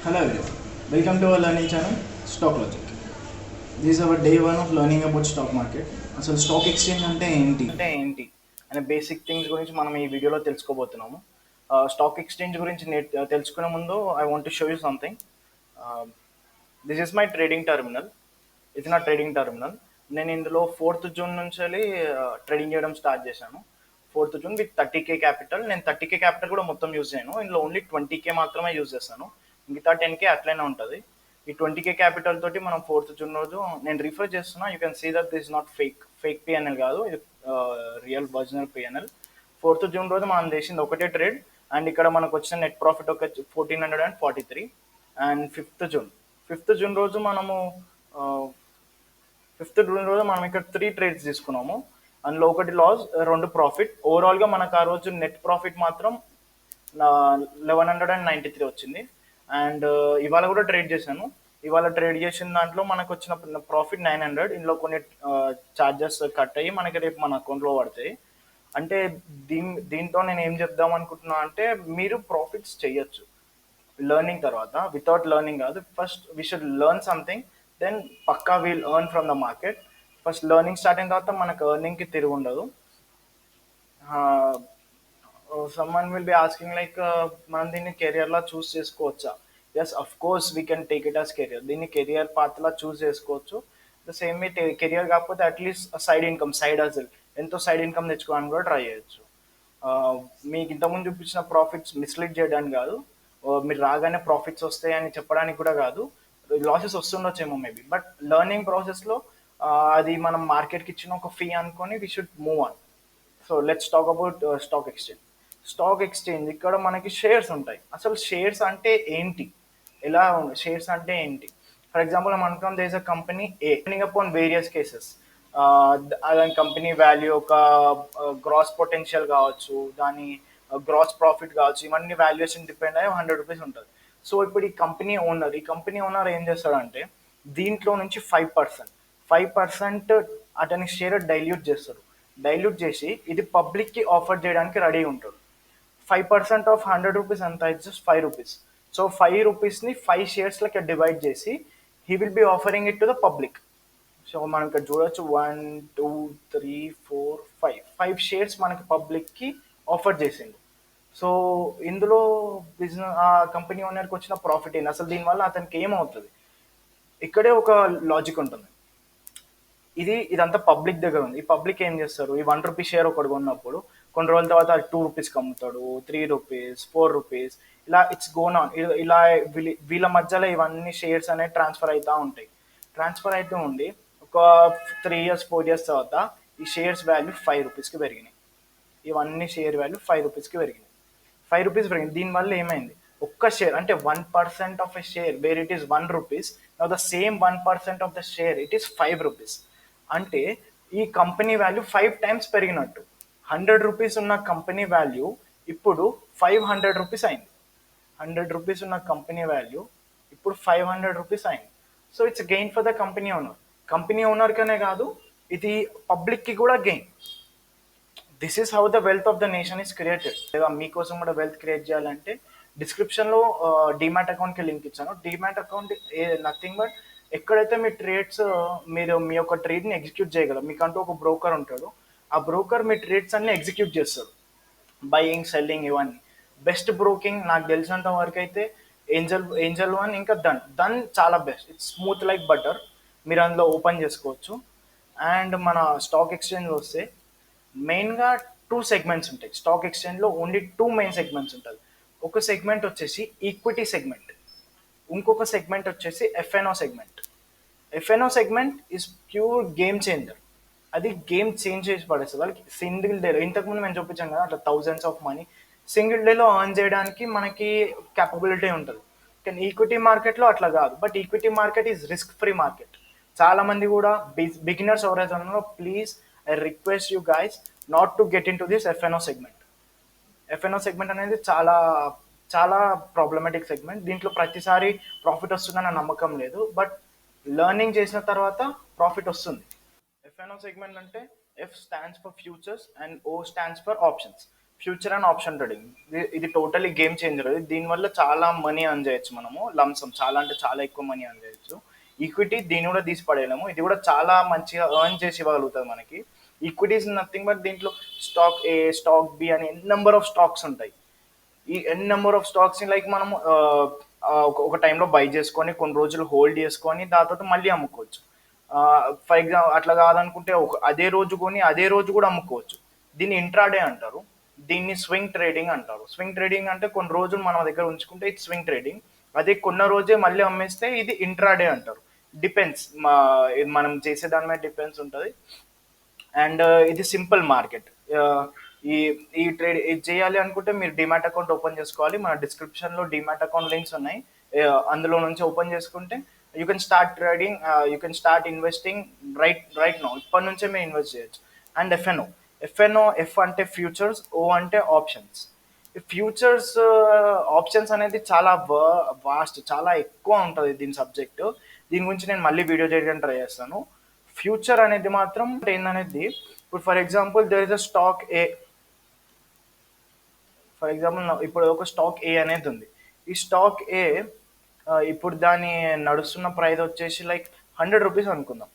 Hello everyone, welcome to our learning channel Stock Logic. This is our day one of learning about stock market. అసలు stock exchange అంటే ఏంటి అనే basic things గురించి మనం ఈ వీడియోలో తెలుసుకోబోతున్నాము. స్టాక్ ఎక్స్చేంజ్ గురించి తెలుసుకునే ముందు I want to show you something. This is my trading terminal. ఇది నా ట్రేడింగ్ టర్మినల్. నేను ఇందులో 4th జూన్ నుంచి ట్రేడింగ్ చేయడం స్టార్ట్ చేశాను. 4th June with 30K capital. నేను 30K క్యాపిటల్ కూడా మొత్తం యూజ్ చేయను, ఇందులో ఓన్లీ 20K మాత్రమే యూజ్ చేస్తాను. మిగతా 10K అట్లనే ఉంటుంది. ఈ 20K క్యాపిటల్ తోటి మనం 4th జూన్ రోజు నేను రిఫర్ చేస్తున్నా. You can see that this not fake PNL కాదు, ఇది real original PNL. 4th June రోజు మనం చేసింది ఒకటే ట్రేడ్, అండ్ ఇక్కడ మనకు వచ్చిన నెట్ ప్రాఫిట్ ఒక 1443. అండ్ 5th జూన్ రోజు మనము 5th జూన్ రోజు మనం ఇక్కడ 3 ట్రేడ్స్ తీసుకున్నాము. అందులో ఒకటి లాస్, 2 ప్రాఫిట్. ఓవరాల్గా మనకు ఆ రోజు నెట్ ప్రాఫిట్ మాత్రం 1193 వచ్చింది. అండ్ ఇవాళ కూడా ట్రేడ్ చేశాను. ఇవాళ ట్రేడ్ చేసిన దాంట్లో మనకు వచ్చిన ప్రాఫిట్ 900. ఇందులో కొన్ని ఛార్జెస్ కట్ అయ్యి మనకి రేపు మన అకౌంట్లో పడతాయి. అంటే దీంతో నేను ఏం చెప్దాం అనుకుంటున్నా అంటే, మీరు ప్రాఫిట్స్ చేయొచ్చు లెర్నింగ్ తర్వాత. వితౌట్ లెర్నింగ్ కాదు, first we should learn something, then పక్కా we'll earn from the market. First learning start అయిన తర్వాత మనకు ఎర్నింగ్కి తిరిగి ఉండదు. Someone will be asking like, మనం దీన్ని కెరియర్లా చూస్ చేసుకోవచ్చా? Yes, of course we can take it as career. దీన్ని కెరియర్ పాత్లా చూస్ చేసుకోవచ్చు. ద సేమ్ వే కెరియర్ కాకపోతే at least side income, side hustle, ఎంతో సైడ్ ఇన్కమ్ తెచ్చుకోవడానికి కూడా ట్రై చేయొచ్చు. మీకు ఇంతకుముందు చూపించిన ప్రాఫిట్స్ మిస్లీడ్ చేయడానికి కాదు, మీరు రాగానే ప్రాఫిట్స్ వస్తాయని చెప్పడానికి కూడా కాదు. లాసెస్ వస్తుండొచ్చేమో మేబీ, బట్ లెర్నింగ్ ప్రాసెస్లో అది మనం మార్కెట్కి ఇచ్చిన ఒక ఫీ అనుకొని we should move on. So let's talk about stock exchange. Stock exchange ఇక్కడ మనకి షేర్స్ ఉంటాయి. అసలు షేర్స్ అంటే ఏంటి, ఎలా షేర్స్ అంటే ఏంటి? ఫర్ ఎగ్జాంపుల్ మనం అనుకున్నాం there is a company A, depending upon various cases. దాని కంపెనీ వాల్యూ, ఒక గ్రాస్ పొటెన్షియల్ కావచ్చు, దాని గ్రాస్ ప్రాఫిట్ కావచ్చు, ఇవన్నీ వాల్యుయేషన్ డిపెండ్ అయ్యి 100 రూపీస్ ఉంటుంది. సో ఇప్పుడు ఈ కంపెనీ ఓనర్ ఏం చేస్తాడంటే, దీంట్లో నుంచి 5% అతని షేర్ డైల్యూట్ చేస్తారు. డైల్యూట్ చేసి ఇది పబ్లిక్కి ఆఫర్ చేయడానికి రెడీ ఉంటాడు. 5% ఆఫ్ 100 రూపీస్ అంత, ఇట్స్ జస్ట్ 5 రూపీస్. సో 5 రూపీస్ని 5 షేర్స్లకి డివైడ్ చేసి he will be offering it to the public. So మనం ఇక్కడ చూడొచ్చు 1 2 3 4 5 షేర్స్ మనకి పబ్లిక్కి ఆఫర్ చేసిండు. సో ఇందులో బిజినెస్ ఆ కంపెనీ ఓనర్కి వచ్చిన ప్రాఫిట్ ఏంటి, అసలు దీనివల్ల అతనికి ఏమవుతుంది? ఇక్కడే ఒక లాజిక్ ఉంటుంది. ఇదంతా పబ్లిక్ దగ్గర ఉంది. ఈ పబ్లిక్ ఏం చేస్తారు, ఈ 1 రూపీ షేర్ ఒకటి కొన్నప్పుడు కొన్ని రోజుల తర్వాత 2 రూపీస్కి అమ్ముతాడు, 3 రూపీస్, 4 రూపీస్, ఇలా ఇట్స్ గోన్ ఆన్. ఇలా వీళ్ళ మధ్యలో ఇవన్నీ షేర్స్ అనేవి ట్రాన్స్ఫర్ అవుతూ ఉంటాయి. ట్రాన్స్ఫర్ అవుతూ ఉండి ఒక 3 years 4 years తర్వాత ఈ షేర్స్ వాల్యూ 5 రూపీస్కి పెరిగినాయి. ఇవన్నీ షేర్ వాల్యూ 5 రూపీస్కి పెరిగినాయి. 5 రూపీస్ పెరిగింది. దీనివల్ల ఏమైంది, ఒక్క షేర్ అంటే 1% of a share where it is 1 rupees, now the same 1% of the share it is 5 rupees. అంటే ఈ కంపెనీ వాల్యూ 5 times పెరిగినట్టు. 100 రూపీస్ ఉన్న కంపెనీ వాల్యూ ఇప్పుడు 500 రూపీస్ అయింది. 100 రూపీస్ ఉన్న కంపెనీ వాల్యూ ఇప్పుడు 500 రూపీస్ అయింది. So it's gain for the company owner. Company ఓనర్కనే కాదు, ఇది పబ్లిక్కి కూడా gain. This is how the wealth of the nation is created. లేదా మీకోసం కూడా వెల్త్ క్రియేట్ చేయాలంటే డిస్క్రిప్షన్లో డిమాట్ అకౌంట్కి లింక్ ఇచ్చాను. డిమాట్ అకౌంట్ నథింగ్ బట్ ఎక్కడైతే మీ ట్రేడ్స్, మీరు మీ యొక్క ట్రేడ్ని ఎగ్జిక్యూట్ చేయగలరు. మీకంటూ ఒక బ్రోకర్ ఉంటాడు. ఆ బ్రోకర్ మీ ట్రేడ్స్ అన్ని ఎగ్జిక్యూట్ చేస్తాడు, బయింగ్, సెల్లింగ్, ఇవన్నీ. బెస్ట్ బ్రోకింగ్ నాకు తెలిసినంత వరకు అయితే ఏంజల్ వన్, ఇంకా డన్ చాలా best. It's smooth like butter. మీరు అందులో ఓపెన్ చేసుకోవచ్చు. అండ్ మన స్టాక్ ఎక్స్చేంజ్ వస్తే మెయిన్గా 2 segments ఉంటాయి. స్టాక్ ఎక్స్చేంజ్లో ఓన్లీ 2 main segments ఉంటుంది. ఒక సెగ్మెంట్ వచ్చేసి ఈక్విటీ సెగ్మెంట్, ఇంకొక సెగ్మెంట్ వచ్చేసి F&O segment. F&O segment is pure game changer. అది గేమ్ చేంజ్ చేసి పడేస్తుంది వాళ్ళకి. సింగిల్ డేలో, ఇంతకుముందు మేము చూపించాం కదా, అట్లా థౌజండ్స్ ఆఫ్ మనీ సింగిల్ డేలో ఎర్న్ చేయడానికి మనకి క్యాపబిలిటీ ఉంటుంది. కానీ ఈక్విటీ మార్కెట్లో అట్లా కాదు. But equity market is risk free market. చాలా మంది కూడా బిగినర్స్ ఎవరైతే ఉన్నారో, please I request you guys not to get in to this F&O segment. F&O segment అనేది చాలా చాలా ప్రాబ్లమాటిక్ సెగ్మెంట్. దీంట్లో ప్రతిసారి ప్రాఫిట్ వస్తుందన్న నమ్మకం లేదు, బట్ లెర్నింగ్ చేసిన తర్వాత ప్రాఫిట్ వస్తుంది. ఎఫ్ఎన్ఓ సెగ్మెంట్ అంటే F stands for futures and oh stands for options. Future and option trading ఇది టోటలీ గేమ్ చేంజర్. దీనివల్ల చాలా మనీ అర్న్ చేయొచ్చు మనము, లంసమ్ చాలా అంటే చాలా ఎక్కువ మనీ అర్న్ చేయొచ్చు. ఈక్విటీ దీన్ని కూడా తీసి పడేయలేము, ఇది కూడా చాలా మంచిగా ఎర్న్ చేసి ఇవ్వగలుగుతుంది మనకి. ఈక్విటీ ఇస్ నథింగ్ బట్ దీంట్లో స్టాక్ ఏ, స్టాక్ బి అని నెంబర్ ఆఫ్ స్టాక్స్ ఉంటాయి. ఈ ఎన్ నెంబర్ ఆఫ్ స్టాక్స్ ని లైక్ మనం ఒక టైంలో బై చేసుకొని కొన్ని రోజులు హోల్డ్ చేసుకొని దాని తర్వాత మళ్ళీ అమ్ముకోవచ్చు. ఫర్ ఎగ్జాంపుల్ అట్లా కాదనుకుంటే అదే రోజు కొని అదే రోజు కూడా అమ్ముకోవచ్చు. దీన్ని ఇంట్రాడే అంటారు, దీన్ని స్వింగ్ ట్రేడింగ్ అంటారు. స్వింగ్ ట్రేడింగ్ అంటే కొన్ని రోజులు మన దగ్గర ఉంచుకుంటే ఇది స్వింగ్ ట్రేడింగ్, అదే కొన్న రోజే మళ్ళీ అమ్మేస్తే ఇది ఇంట్రాడే అంటారు. డిపెండ్స్, మనం చేసే దాని మీద డిపెండ్స్ ఉంటుంది. అండ్ ఇది సింపుల్ మార్కెట్. ఈ ఈ ట్రేడ్ ఇది చేయాలి అనుకుంటే మీరు డిమాట్ అకౌంట్ ఓపెన్ చేసుకోవాలి. మన డిస్క్రిప్షన్లో డిమాట్ అకౌంట్ లింక్స్ ఉన్నాయి, అందులో నుంచి ఓపెన్ చేసుకుంటే you can start trading, you can start investing right now. ఇప్పటి నుంచే మీరు ఇన్వెస్ట్ చేయొచ్చు. అండ్ ఎఫ్ అంటే ఫ్యూచర్స్, ఓ అంటే ఆప్షన్స్. ఫ్యూచర్స్ ఆప్షన్స్ అనేది చాలా వాస్ట్, చాలా ఎక్కువ ఉంటుంది దీని సబ్జెక్ట్. దీని గురించి నేను మళ్ళీ వీడియో చేయడానికి ట్రై చేస్తాను. ఫ్యూచర్ అనేది మాత్రం ఏందనేది, ఇప్పుడు for example there is a stock A. For example ఇప్పుడు ఒక స్టాక్ ఏ అనేది ఉంది. ఈ స్టాక్ ఏ ఇప్పుడు దాని నడుస్తున్న ప్రైస్ వచ్చేసి లైక్ 100 రూపీస్ అనుకుందాం.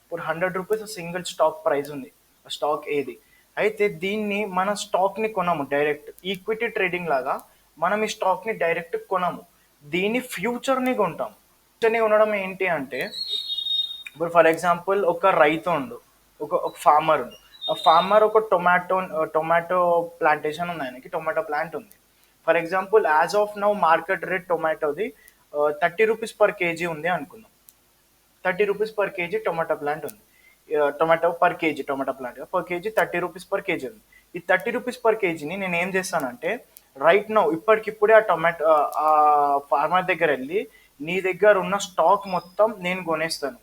ఇప్పుడు 100 రూపీస్ సింగిల్ స్టాక్ ప్రైస్ ఉంది స్టాక్ ఏది. అయితే దీన్ని మన స్టాక్ని కొనము డైరెక్ట్, ఈక్విటీ ట్రేడింగ్ లాగా మనం ఈ స్టాక్ని డైరెక్ట్ కొనము, దీన్ని ఫ్యూచర్ని కొంటాం. ఫ్యూచర్ని కొనడం ఏంటి అంటే, ఇప్పుడు ఫర్ ఎగ్జాంపుల్ ఒక రైతు ఉండు, ఒక ఫార్మర్ ఉండు. ఆ ఫార్మర్ ఒక టొమాటో ప్లాంటేషన్ ఉంది, ఆయనకి టొమాటో ప్లాంట్ ఉంది. For example as of now market rate టొమాటోది 30 రూపీస్ పర్ కేజీ ఉంది అనుకుందాం. 30 rupees per KG tomato plant ఉంది. Tomato per KG, tomato plant per KG 30 rupees per KG ఉంది. ఈ 30 రూపీస్ పర్ కేజీని నేను ఏం చేస్తానంటే, రైట్ నౌ ఇప్పటికిప్పుడే ఆ ఫార్మర్ దగ్గర వెళ్ళి నీ దగ్గర ఉన్న స్టాక్ మొత్తం నేను కొనేస్తాను.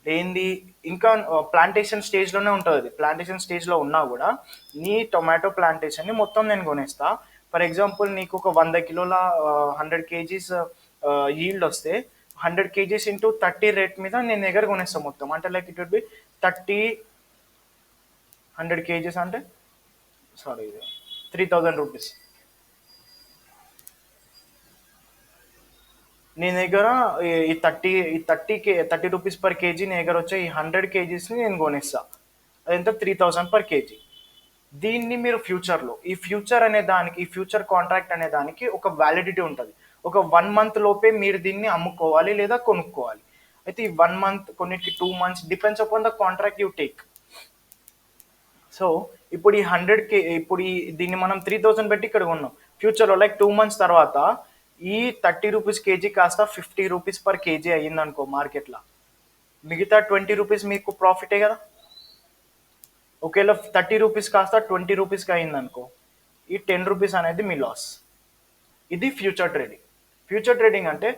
ఏంది, ఇంకా ప్లాంటేషన్ స్టేజ్లోనే ఉంటుంది అది. ప్లాంటేషన్ స్టేజ్లో ఉన్నా కూడా నీ టొమాటో ప్లాంటేషన్ని మొత్తం నేను కొనేస్తా. ఫర్ ఎగ్జాంపుల్ నీకు ఒక 100 కిలోల 100 కేజీస్ ఈల్డ్ వస్తే 100 కేజీస్ ఇంటూ 30 రేట్ మీద నేను దగ్గర కొనేస్తాను మొత్తం. అంటే like it will be 30, 100 kgs అంటే సారీ 3000 రూపీస్. నీ దగ్గర ఈ 30 రూపీస్ పర్ కేజీ నీ దగ్గర వచ్చే ఈ 100 కేజీస్ని నేను కొనేస్తా. అదంతా 3000 పర్ కేజీ. దీన్ని మీరు ఫ్యూచర్లో, ఈ ఫ్యూచర్ కాంట్రాక్ట్ అనే దానికి ఒక వ్యాలిడిటీ ఉంటుంది. ఒక 1 మంత్ లోపే మీరు దీన్ని అమ్ముకోవాలి లేదా కొనుక్కోవాలి. అయితే ఈ 1 మంత్, కొన్నిటికి 2 months, depends upon the contract you take. So ఇప్పుడు దీన్ని మనం 3000 పెట్టి ఇక్కడ కొన్నాం. ఫ్యూచర్లో లైక్ 2 months తర్వాత ఈ 30 రూపీస్ కేజీ కాస్త 50 రూపీస్ పర్ కేజీ అయ్యింది అనుకో మార్కెట్లో, మిగతా 20 రూపీస్ మీకు ప్రాఫిటే కదా. ఒకవేళ 30 రూపీస్ కాస్త 20 రూపీస్కి అయింది అనుకో, ఈ 10 రూపీస్ అనేది మీ లాస్. ఇది ఫ్యూచర్ ట్రేడింగ్. ఫ్యూచర్ ట్రేడింగ్ అంటే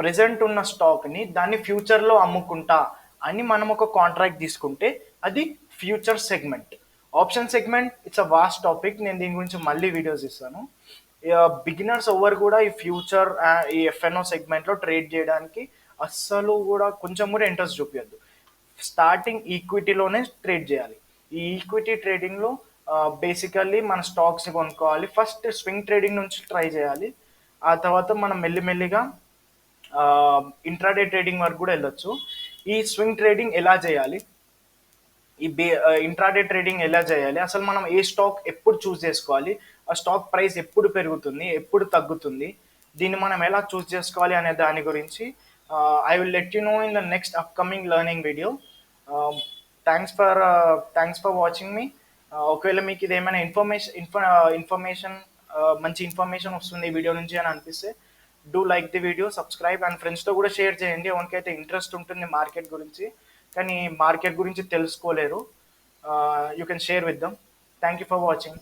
ప్రెసెంట్ ఉన్న స్టాక్ని దాన్ని ఫ్యూచర్లో అమ్ముకుంటా అని మనం ఒక కాంట్రాక్ట్ తీసుకుంటే అది future segment. Option segment it's a vast topic, నేను దీని గురించి మళ్ళీ వీడియోస్ ఇస్తాను. బిగినర్స్ ఎవరు కూడా ఈ ఫ్యూచర్, ఈ ఎఫ్ఎన్ఓ సెగ్మెంట్లో ట్రేడ్ చేయడానికి అస్సలు కూడా కొంచెం కూడా ఇంట్రెస్ట్ చూపించద్దు. స్టార్టింగ్ ఈక్విటీలోనే ట్రేడ్ చేయాలి. ఈ ఈక్విటీ ట్రేడింగ్లో బేసికల్లీ మన స్టాక్స్ని కొనుక్కోవాలి. ఫస్ట్ స్వింగ్ ట్రేడింగ్ నుంచి ట్రై చేయాలి, ఆ తర్వాత మనం మెల్లిమెల్లిగా ఇంట్రాడే ట్రేడింగ్ వరకు కూడా వెళ్ళొచ్చు. ఈ స్వింగ్ ట్రేడింగ్ ఎలా చేయాలి, ఈ ఇంట్రాడే ట్రేడింగ్ ఎలా చేయాలి, అసలు మనం ఏ స్టాక్ ఎప్పుడు చూస్ చేసుకోవాలి, ఆ స్టాక్ ప్రైస్ ఎప్పుడు పెరుగుతుంది ఎప్పుడు తగ్గుతుంది, దీన్ని మనం ఎలా చూస్ చేసుకోవాలి అనే దాని గురించి I will let you know in the next upcoming learning video. Thanks for watching me. ఒకవేళ మీకు ఇది ఏమైనా ఇన్ఫర్మేషన్ మంచి ఇన్ఫర్మేషన్ వస్తుంది ఈ వీడియో నుంచి అని అనిపిస్తే do like the video, subscribe and ఫ్రెండ్స్తో కూడా షేర్ చేయండి. ఎవరికైతే ఇంట్రెస్ట్ ఉంటుంది మార్కెట్ గురించి కానీ మార్కెట్ గురించి తెలుసుకోలేరు, you can share with them. Thank you for watching.